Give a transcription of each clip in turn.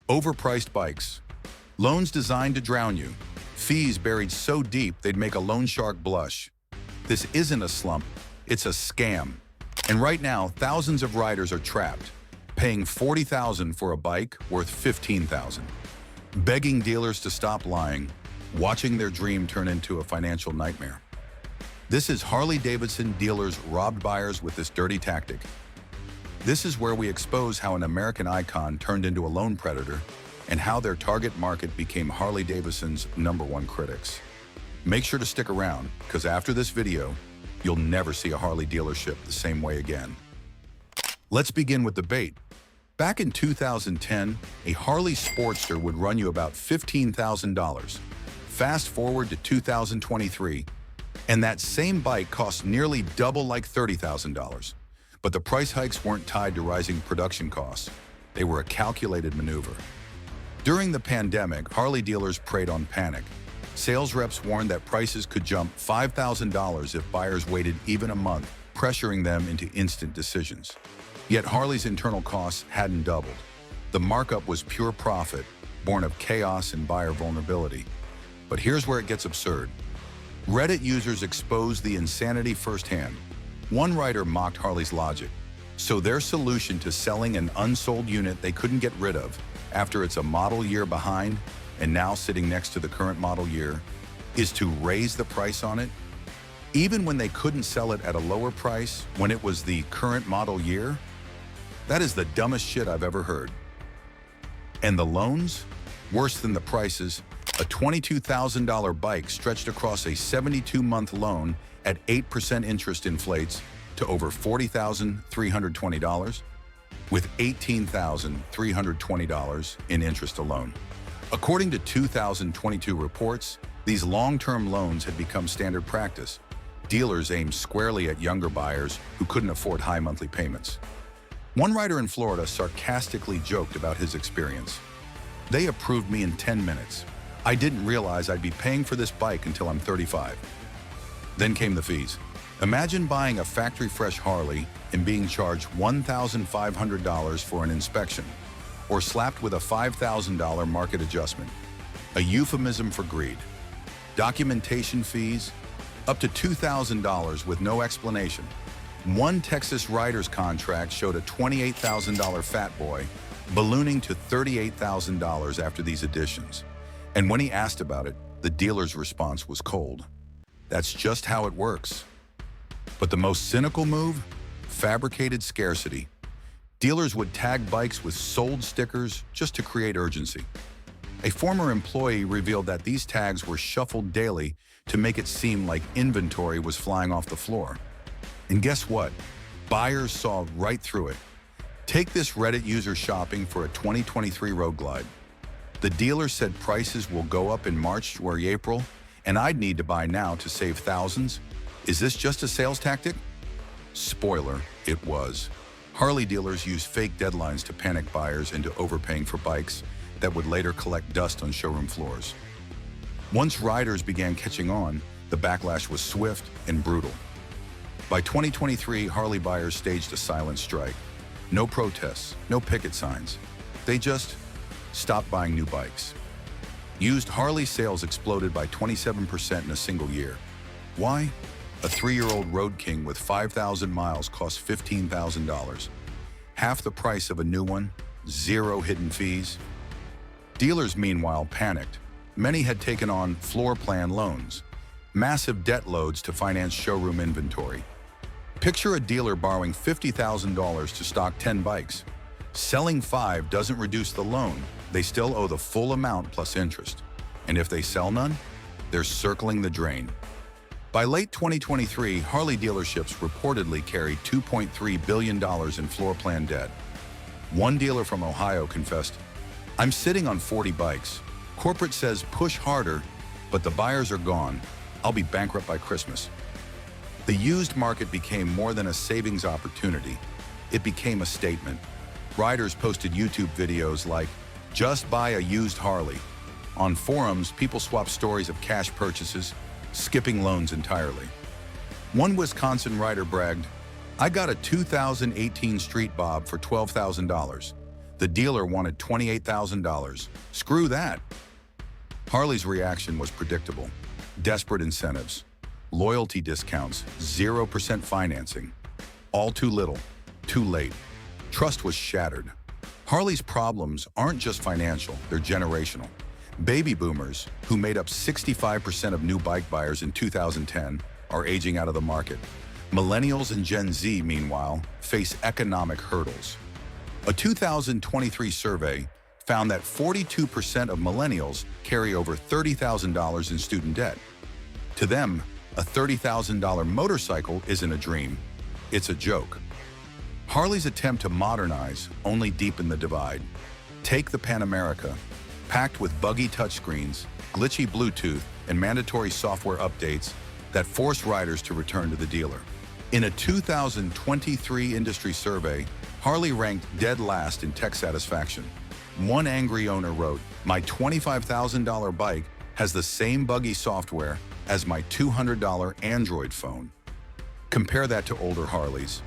Overpriced bikes. Loans designed to drown you. Fees buried so deep they'd make a loan shark blush. This isn't a slump, it's a scam. And right now, thousands of riders are trapped, paying $40,000 for a bike worth $15,000. Begging dealers to stop lying, watching their dream turn into a financial nightmare. This is Harley Davidson dealers robbed buyers with this dirty tactic. This is where we expose how an American icon turned into a loan predator and how their target market became Harley Davidson's #1 critics. Make sure to stick around, because after this video, you'll never see a Harley dealership the same way again. Let's begin with the bait. Back in 2010, a Harley Sportster would run you about $15,000. Fast forward to 2023, and that same bike costs nearly double, like $30,000. But the price hikes weren't tied to rising production costs. They were a calculated maneuver. During the pandemic, Harley dealers preyed on panic. Sales reps warned that prices could jump $5,000 if buyers waited even a month, pressuring them into instant decisions. Yet Harley's internal costs hadn't doubled. The markup was pure profit, born of chaos and buyer vulnerability. But here's where it gets absurd. Reddit users exposed the insanity firsthand. One writer mocked Harley's logic. So their solution to selling an unsold unit they couldn't get rid of after it's a model year behind and now sitting next to the current model year is to raise the price on it, even when they couldn't sell it at a lower price when it was the current model year? That is the dumbest shit I've ever heard. And the loans? Worse than the prices, a $22,000 bike stretched across a 72-month loan at 8% interest inflates to over $40,320, with $18,320 in interest alone. According to 2022 reports, these long-term loans had become standard practice. Dealers aimed squarely at younger buyers who couldn't afford high monthly payments. One writer in Florida sarcastically joked about his experience. "They approved me in 10 minutes. I didn't realize I'd be paying for this bike until I'm 35. Then came the fees. Imagine buying a factory-fresh Harley and being charged $1,500 for an inspection, or slapped with a $5,000 market adjustment, a euphemism for greed. Documentation fees, up to $2,000 with no explanation. One Texas rider's contract showed a $28,000 Fat Boy ballooning to $38,000 after these additions. And when he asked about it, the dealer's response was cold. That's just how it works. But the most cynical move? Fabricated scarcity. Dealers would tag bikes with sold stickers just to create urgency. A former employee revealed that these tags were shuffled daily to make it seem like inventory was flying off the floor. And guess what? Buyers saw right through it. Take this Reddit user shopping for a 2023 Road Glide. The dealer said prices will go up in March or April, and I'd need to buy now to save thousands. Is this just a sales tactic? Spoiler, it was. Harley dealers used fake deadlines to panic buyers into overpaying for bikes that would later collect dust on showroom floors. Once riders began catching on, the backlash was swift and brutal. By 2023, Harley buyers staged a silent strike. No protests, no picket signs. They just stopped buying new bikes. Used Harley sales exploded by 27% in a single year. Why? A 3-year-old Road King with 5,000 miles cost $15,000. Half the price of a new one, zero hidden fees. Dealers, meanwhile, panicked. Many had taken on floor plan loans, massive debt loads to finance showroom inventory. Picture a dealer borrowing $50,000 to stock 10 bikes. Selling 5 doesn't reduce the loan. They still owe the full amount plus interest. And if they sell none, they're circling the drain. By late 2023, Harley dealerships reportedly carried $2.3 billion in floor plan debt. One dealer from Ohio confessed, "I'm sitting on 40 bikes. Corporate says push harder, but the buyers are gone. I'll be bankrupt by Christmas." The used market became more than a savings opportunity. It became a statement. Riders posted YouTube videos like, "Just buy a used Harley." On forums, people swapped stories of cash purchases, skipping loans entirely. One Wisconsin rider bragged, "I got a 2018 Street Bob for $12,000. The dealer wanted $28,000. Screw that. Harley's reaction was predictable. Desperate incentives, loyalty discounts, 0% financing. All too little, too late. Trust was shattered. Harley's problems aren't just financial, they're generational. Baby boomers, who made up 65% of new bike buyers in 2010, are aging out of the market. Millennials and Gen Z, meanwhile, face economic hurdles. A 2023 survey found that 42% of millennials carry over $30,000 in student debt. To them, a $30,000 motorcycle isn't a dream, it's a joke. Harley's attempt to modernize only deepened the divide. Take the Pan America, packed with buggy touchscreens, glitchy Bluetooth, and mandatory software updates that force riders to return to the dealer. In a 2023 industry survey, Harley ranked dead last in tech satisfaction. One angry owner wrote, "My $25,000 bike has the same buggy software as my $200 Android phone." Compare that to older Harleys.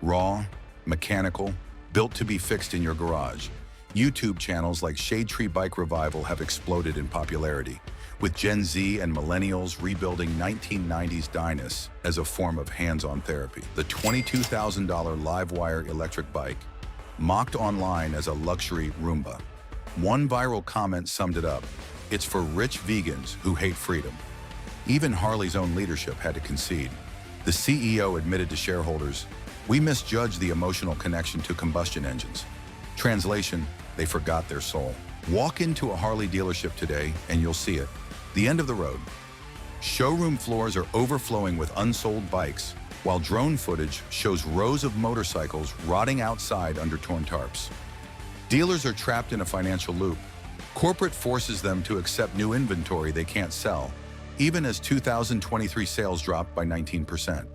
Raw, mechanical, built to be fixed in your garage. YouTube channels like Shade Tree Bike Revival have exploded in popularity, with Gen Z and millennials rebuilding 1990s Dynas as a form of hands-on therapy. The $22,000 Livewire electric bike, mocked online as a luxury Roomba. One viral comment summed it up: "It's for rich vegans who hate freedom." Even Harley's own leadership had to concede. The CEO admitted to shareholders, "We misjudged the emotional connection to combustion engines." Translation, they forgot their soul. Walk into a Harley dealership today and you'll see it. The end of the road. Showroom floors are overflowing with unsold bikes, while drone footage shows rows of motorcycles rotting outside under torn tarps. Dealers are trapped in a financial loop. Corporate forces them to accept new inventory they can't sell, even as 2023 sales dropped by 19%.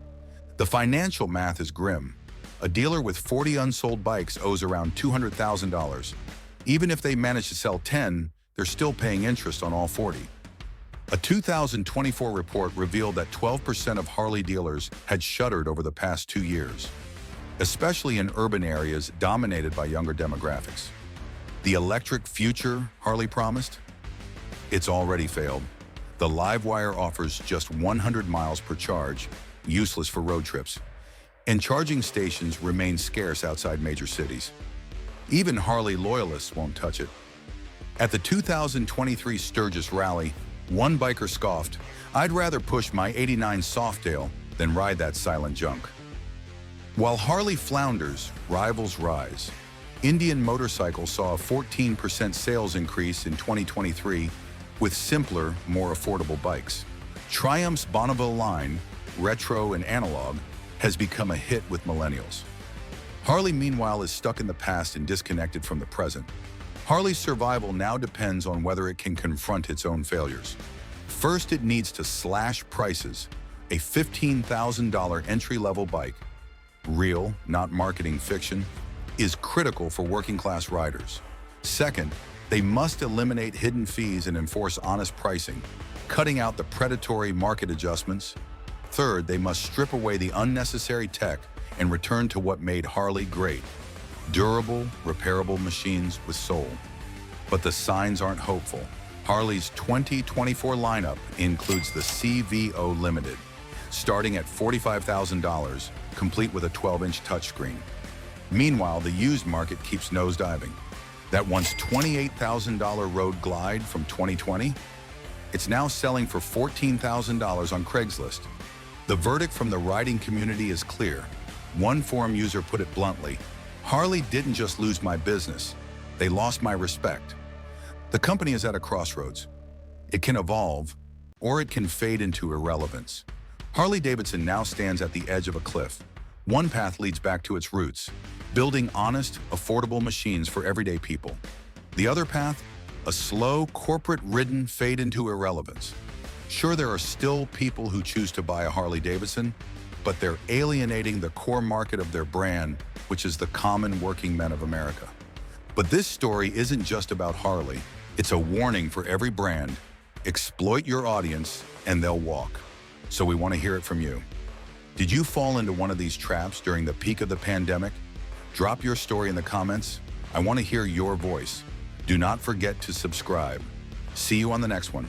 The financial math is grim. A dealer with 40 unsold bikes owes around $200,000. Even if they manage to sell 10, they're still paying interest on all 40. A 2024 report revealed that 12% of Harley dealers had shuttered over the past 2 years, especially in urban areas dominated by younger demographics. The electric future Harley promised? It's already failed. The Livewire offers just 100 miles per charge, useless for road trips, and charging stations remain scarce outside major cities. Even Harley loyalists won't touch it. At the 2023 Sturgis Rally, one biker scoffed, "I'd rather push my '89 Softail than ride that silent junk." While Harley flounders, rivals rise. Indian Motorcycle saw a 14% sales increase in 2023 with simpler, more affordable bikes. Triumph's Bonneville line, retro and analog, has become a hit with millennials. Harley, meanwhile, is stuck in the past and disconnected from the present. Harley's survival now depends on whether it can confront its own failures. First, it needs to slash prices. A $15,000 entry-level bike, real, not marketing fiction, is critical for working-class riders. Second, they must eliminate hidden fees and enforce honest pricing, cutting out the predatory market adjustments. Third, they must strip away the unnecessary tech and return to what made Harley great: durable, repairable machines with soul. But the signs aren't hopeful. Harley's 2024 lineup includes the CVO Limited, starting at $45,000, complete with a 12-inch touchscreen. Meanwhile, the used market keeps nosediving. That once $28,000 Road Glide from 2020, it's now selling for $14,000 on Craigslist. The verdict from the riding community is clear. One forum user put it bluntly: "Harley didn't just lose my business, they lost my respect." The company is at a crossroads. It can evolve, or it can fade into irrelevance. Harley Davidson now stands at the edge of a cliff. One path leads back to its roots, building honest, affordable machines for everyday people. The other path, a slow, corporate-ridden fade into irrelevance. Sure, there are still people who choose to buy a Harley Davidson, but they're alienating the core market of their brand, which is the common working men of America. But this story isn't just about Harley. It's a warning for every brand. Exploit your audience, and they'll walk. So we want to hear it from you. Did you fall into one of these traps during the peak of the pandemic? Drop your story in the comments. I want to hear your voice. Do not forget to subscribe. See you on the next one.